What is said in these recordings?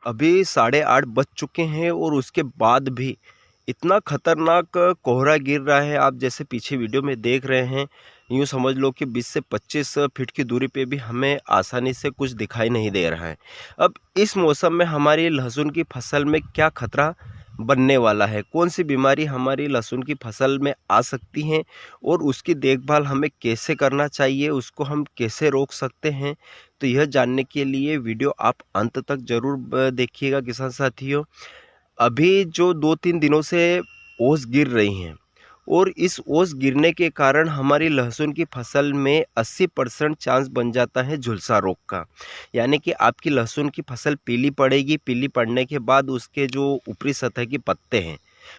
अभी 8:30 बज चुके हैं और उसके बाद भी इतना खतरनाक कोहरा गिर रहा है। आप जैसे पीछे वीडियो में देख रहे हैं, यूँ समझ लो कि 20 से 25 फीट की दूरी पे भी हमें आसानी से कुछ दिखाई नहीं दे रहा है। अब इस मौसम में हमारी लहसुन की फसल में क्या खतरा बनने वाला है, कौन सी बीमारी हमारी लहसुन की फसल में आ सकती हैं और उसकी देखभाल हमें कैसे करना चाहिए, उसको हम कैसे रोक सकते हैं। तो यह जानने के लिए वीडियो आप अंत तक ज़रूर देखिएगा किसान साथियों। अभी जो 2-3 दिनों से ओस गिर रही हैं और इस ओस गिरने के कारण हमारी लहसुन की फसल में 80% चांस बन जाता है झुलसा रोग का। यानी कि आपकी लहसुन की फसल पीली पड़ेगी, पीली पड़ने के बाद उसके जो ऊपरी सतह के पत्ते हैं,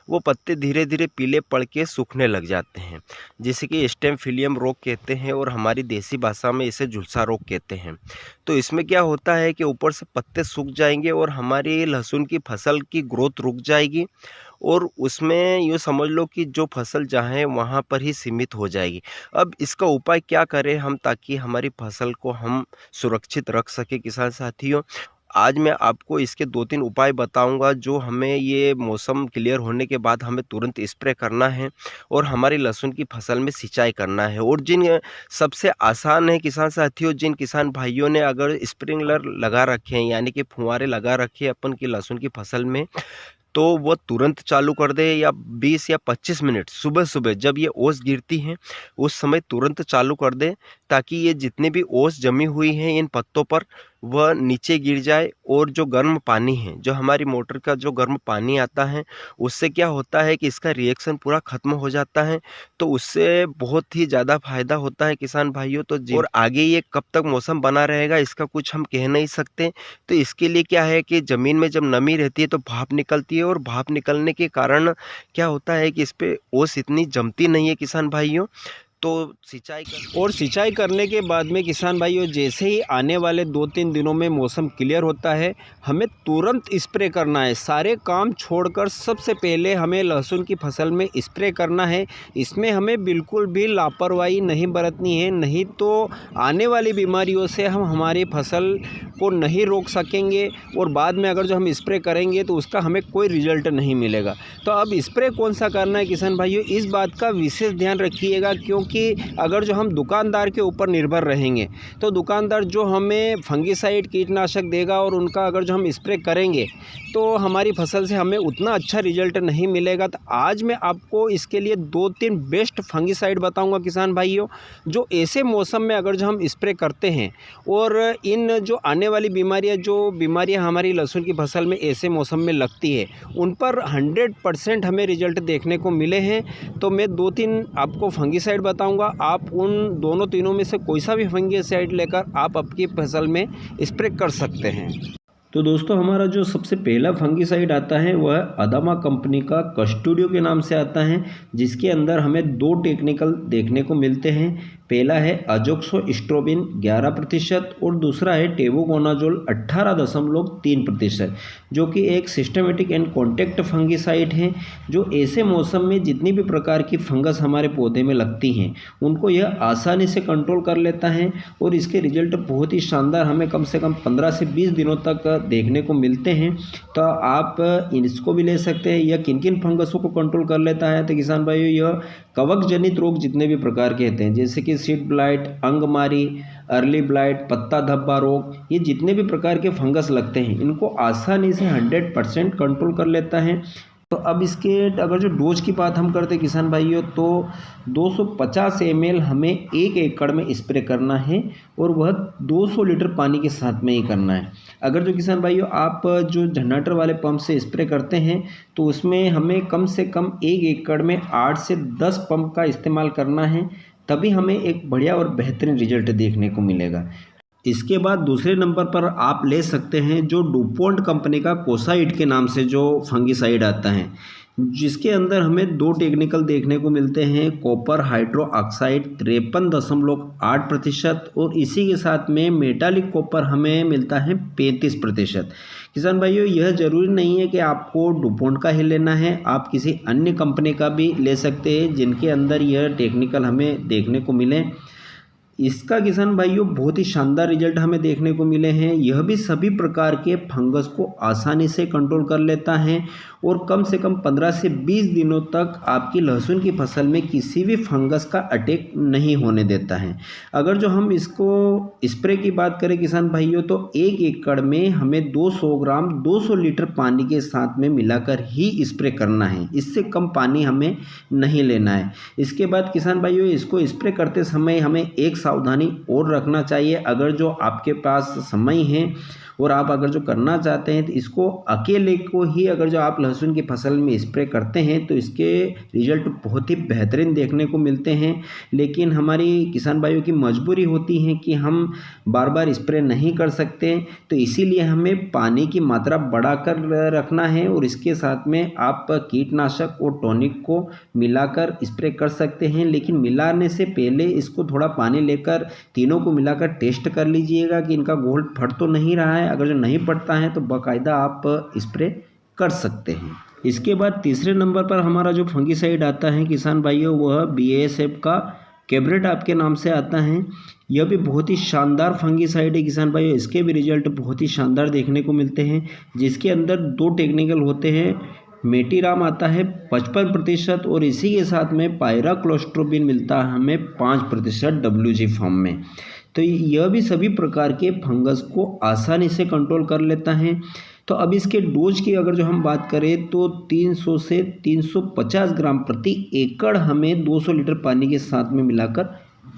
वो पत्ते धीरे धीरे पीले पड़ के सूखने लग जाते हैं, जिसे कि स्टेम फिलियम रोग कहते हैं और हमारी देसी भाषा में इसे झुलसा रोग कहते हैं। तो इसमें क्या होता है कि ऊपर से पत्ते सूख जाएंगे और हमारी लहसुन की फसल की ग्रोथ रुक जाएगी और उसमें यूँ समझ लो कि जो फसल जहाँ है वहाँ पर ही सीमित हो जाएगी। अब इसका उपाय क्या करें हम, ताकि हमारी फसल को हम सुरक्षित रख सकें किसान साथियों। आज मैं आपको इसके 2-3 उपाय बताऊंगा जो हमें ये मौसम क्लियर होने के बाद हमें तुरंत स्प्रे करना है और हमारी लहसुन की फसल में सिंचाई करना है। और जिन सबसे आसान है किसान साथियों, जिन किसान भाइयों ने अगर स्प्रिंकलर लगा रखे हैं यानी कि फुहारे लगा रखे हैं अपन की लहसुन की फसल में, तो वो तुरंत चालू कर दे या 20 या 25 मिनट सुबह-सुबह जब ये ओस गिरती हैं, उस समय तुरंत चालू कर दें, ताकि ये जितनी भी ओस जमी हुई हैं इन पत्तों पर, वह नीचे गिर जाए और जो गर्म पानी है, जो हमारी मोटर का जो गर्म पानी आता है, उससे क्या होता है कि इसका रिएक्शन पूरा ख़त्म हो जाता है। तो उससे बहुत ही ज़्यादा फ़ायदा होता है किसान भाइयों। तो जी, और आगे ये कब तक मौसम बना रहेगा इसका कुछ हम कह नहीं सकते। तो इसके लिए क्या है कि ज़मीन में जब नमी रहती है तो भाप निकलती है और भाप निकलने के कारण क्या होता है कि इस पे ओस इतनी जमती नहीं है किसान भाइयों। तो सिंचाई करने के बाद में किसान भाइयों, जैसे ही आने वाले 2-3 दिनों में मौसम क्लियर होता है, हमें तुरंत स्प्रे करना है। सारे काम छोड़कर सबसे पहले हमें लहसुन की फसल में स्प्रे करना है। इसमें हमें बिल्कुल भी लापरवाही नहीं बरतनी है, नहीं तो आने वाली बीमारियों से हम हमारी फसल को नहीं रोक सकेंगे और बाद में अगर जो हम स्प्रे करेंगे तो उसका हमें कोई रिजल्ट नहीं मिलेगा। तो अब स्प्रे कौन सा करना है किसान भाइयों, इस बात का विशेष ध्यान रखिएगा, क्योंकि अगर जो हम दुकानदार के ऊपर निर्भर रहेंगे तो दुकानदार जो हमें फंगिसाइड कीटनाशक देगा और उनका अगर जो हम स्प्रे करेंगे तो हमारी फसल से हमें उतना अच्छा रिजल्ट नहीं मिलेगा। तो आज मैं आपको इसके लिए 2-3 बेस्ट फंगिसाइड बताऊंगा किसान भाइयों, जो ऐसे मौसम में अगर जो हम स्प्रे करते हैं और इन जो आने वाली बीमारियां हमारी लहसुन की फसल में ऐसे मौसम में लगती है, उन पर 100% हमें रिजल्ट देखने को मिले हैं। तो मैं 2-3 आपको फंगिसाइड बताऊंगा, आप उन दोनों तीनों में से कोई सा भी फंगिसाइड लेकर आप आपकी फसल में स्प्रे कर सकते हैं। तो दोस्तों, हमारा जो सबसे पहला फंगिसाइड आता है वह अदामा कंपनी का कस्टोडियो के नाम से आता है, जिसके अंदर हमें 2 टेक्निकल देखने को मिलते हैं। पहला है अजोक्सोस्ट्रोबिन 11% और दूसरा है टेबुकोनाजोल 18.3%, जो कि एक सिस्टमेटिक एंड कॉन्टैक्ट फंगिसाइड है, जो ऐसे मौसम में जितनी भी प्रकार की फंगस हमारे पौधे में लगती हैं उनको यह आसानी से कंट्रोल कर लेता है और इसके रिजल्ट बहुत ही शानदार हमें कम से कम 15 से 20 दिनों तक देखने को मिलते हैं। तो आप इसको भी ले सकते हैं। यह किन किन फंगसों को कंट्रोल कर लेता है, तो किसान भाइयों, यह कवक जनित रोग जितने भी प्रकार के होते हैं, जैसे कि सीड ब्लाइट, अंगमारी, अर्ली ब्लाइट, पत्ता धब्बा रोग, ये जितने भी प्रकार के फंगस लगते हैं इनको आसानी से 100% कंट्रोल कर लेता है। तो अब इसके अगर जो डोज की बात हम करते हैं किसान भाइयों, तो 250 ml हमें 1 एकड़ में स्प्रे करना है और वह 200 लीटर पानी के साथ में ही करना है। अगर जो किसान भाइयों आप जो जनरेटर वाले पंप से स्प्रे करते हैं तो उसमें हमें कम से कम 1 एकड़ में 8 से 10 पंप का इस्तेमाल करना है, तभी हमें एक बढ़िया और बेहतरीन रिजल्ट देखने को मिलेगा। इसके बाद दूसरे नंबर पर आप ले सकते हैं जो डुपोन्ट कंपनी का कोसाइड के नाम से जो फंगिसाइड आता है, जिसके अंदर हमें 2 टेक्निकल देखने को मिलते हैं। कॉपर हाइड्रोक्साइड 53.8% और इसी के साथ में मेटालिक कॉपर हमें मिलता है 35%। किसान भाइयों, यह ज़रूरी नहीं है कि आपको डुपोन्ट का ही लेना है, आप किसी अन्य कंपनी का भी ले सकते हैं जिनके अंदर यह टेक्निकल हमें देखने को मिले। इसका किसान भाइयों बहुत ही शानदार रिजल्ट हमें देखने को मिले हैं। यह भी सभी प्रकार के फंगस को आसानी से कंट्रोल कर लेता है और कम से कम 15 से 20 दिनों तक आपकी लहसुन की फसल में किसी भी फंगस का अटैक नहीं होने देता है। अगर जो हम इसको स्प्रे की बात करें किसान भाइयों, तो 1 एकड़ में हमें 200 ग्राम 200 लीटर पानी के साथ में मिलाकर ही स्प्रे करना है। इससे कम पानी हमें नहीं लेना है। इसके बाद किसान भाइयों, इसको स्प्रे करते समय हमें एक सावधानी और रखना चाहिए। अगर जो आपके पास समय है और आप अगर जो करना चाहते हैं तो इसको अकेले को ही अगर जो आप लहसुन की फसल में स्प्रे करते हैं तो इसके रिजल्ट बहुत ही बेहतरीन देखने को मिलते हैं। लेकिन हमारी किसान भाइयों की मजबूरी होती है कि हम बार बार स्प्रे नहीं कर सकते, तो इसीलिए हमें पानी की मात्रा बढ़ाकर रखना है और इसके साथ में आप कीटनाशक और टॉनिक को मिलाकर स्प्रे कर सकते हैं। लेकिन मिलाने से पहले इसको थोड़ा पानी लेकर तीनों को मिलाकर टेस्ट कर लीजिएगा कि इनका घोल फट तो नहीं रहा है। अगर जो नहीं पड़ता है तो बाकायदा आप स्प्रे कर सकते हैं। इसके बाद तीसरे नंबर पर हमारा जो फंगीसाइड आता है किसान भाइयों, वह BASF का कैब्रेट आपके नाम से आता है। यह भी बहुत ही शानदार फंगीसाइड है किसान भाइयों। इसके भी रिजल्ट बहुत ही शानदार देखने को मिलते हैं, जिसके अंदर 2 टेक्निकल होते हैं। मेटीराम आता है 55% और इसी के साथ में पायराक्लोस्ट्रोबिन मिलता है हमें 5% WG फॉर्म में। तो यह भी सभी प्रकार के फंगस को आसानी से कंट्रोल कर लेता है। तो अब इसके डोज की अगर जो हम बात करें तो 300 से 350 ग्राम प्रति एकड़ हमें 200 लीटर पानी के साथ में मिलाकर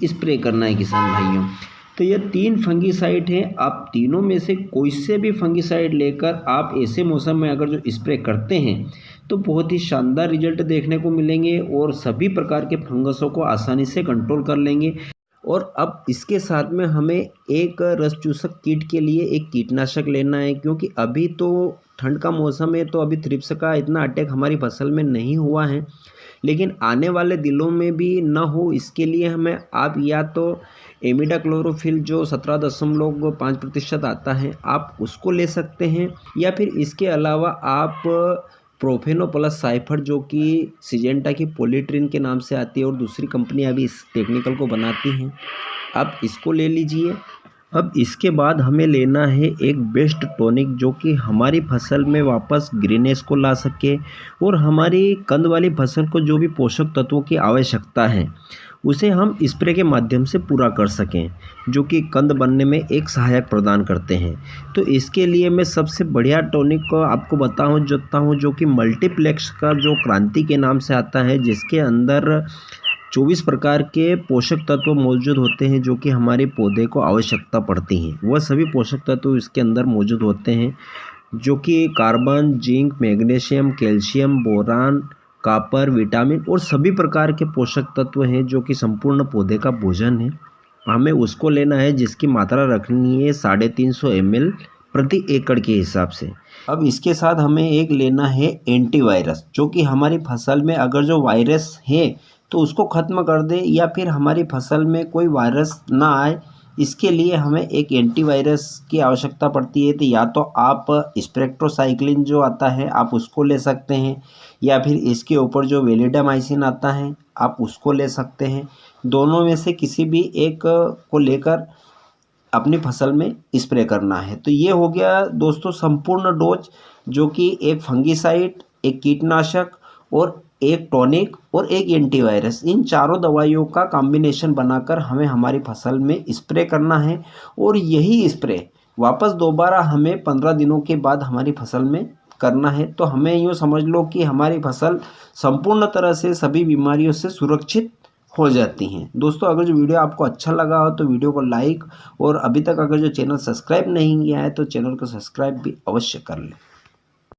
स्प्रे करना है किसान भाइयों। तो यह 3 फंगीसाइड हैं। आप तीनों में से कोई से भी फंगीसाइड लेकर आप ऐसे मौसम में अगर जो स्प्रे करते हैं तो बहुत ही शानदार रिजल्ट देखने को मिलेंगे और सभी प्रकार के फंगसों को आसानी से कंट्रोल कर लेंगे। और अब इसके साथ में हमें एक रस चूसक कीट के लिए एक कीटनाशक लेना है, क्योंकि अभी तो ठंड का मौसम है तो अभी थ्रिप्स का इतना अटैक हमारी फसल में नहीं हुआ है, लेकिन आने वाले दिनों में भी न हो इसके लिए हमें आप या तो इमिडाक्लोरोफिल जो 17.5% आता है आप उसको ले सकते हैं, या फिर इसके अलावा आप प्रोफेनोप्लस साइफर जो कि सिजेंटा की पॉलीट्रिन के नाम से आती है और दूसरी कंपनियां भी इस टेक्निकल को बनाती हैं, आप इसको ले लीजिए। अब इसके बाद हमें लेना है एक बेस्ट टॉनिक जो कि हमारी फसल में वापस ग्रीनेस को ला सके और हमारी कंद वाली फसल को जो भी पोषक तत्वों की आवश्यकता है उसे हम स्प्रे के माध्यम से पूरा कर सकें, जो कि कंद बनने में एक सहायक प्रदान करते हैं। तो इसके लिए मैं सबसे बढ़िया टॉनिक को आपको बताता हूँ जो कि मल्टीप्लेक्स का जो क्रांति के नाम से आता है, जिसके अंदर 24 प्रकार के पोषक तत्व मौजूद होते हैं जो कि हमारे पौधे को आवश्यकता पड़ती हैं। वह सभी पोषक तत्व इसके अंदर मौजूद होते हैं जो कि carbon, zinc, magnesium, calcium, boron, copper, vitamin और सभी प्रकार के पोषक तत्व हैं जो कि संपूर्ण पौधे का भोजन है। हमें उसको लेना है जिसकी मात्रा रखनी है 350 ml प्रति एकड़ के हिसाब से। अब इसके साथ हमें एक लेना है एंटीवायरस, जो कि हमारी फसल में अगर जो वायरस है तो उसको ख़त्म कर दे या फिर हमारी फसल में कोई वायरस ना आए, इसके लिए हमें एक एंटीवायरस की आवश्यकता पड़ती है। तो या तो आप स्प्रेक्टोसाइक्लिन जो आता है आप उसको ले सकते हैं, या फिर इसके ऊपर जो वेलिडामाइसिन आता है आप उसको ले सकते हैं। दोनों में से किसी भी एक को लेकर अपनी फसल में स्प्रे करना है। तो ये हो गया दोस्तों संपूर्ण डोज, जो कि एक फंगीसाइड, एक कीटनाशक और एक टॉनिक और एक एंटीवायरस, इन चारों दवाइयों का कॉम्बिनेशन बनाकर हमें हमारी फसल में स्प्रे करना है। और यही स्प्रे वापस दोबारा हमें 15 दिनों के बाद हमारी फसल में करना है। तो हमें यूँ समझ लो कि हमारी फसल संपूर्ण तरह से सभी बीमारियों से सुरक्षित हो जाती हैं। दोस्तों अगर जो वीडियो आपको अच्छा लगा हो तो वीडियो को लाइक, और अभी तक अगर जो चैनल सब्सक्राइब नहीं किया है तो चैनल को सब्सक्राइब भी अवश्य कर लें।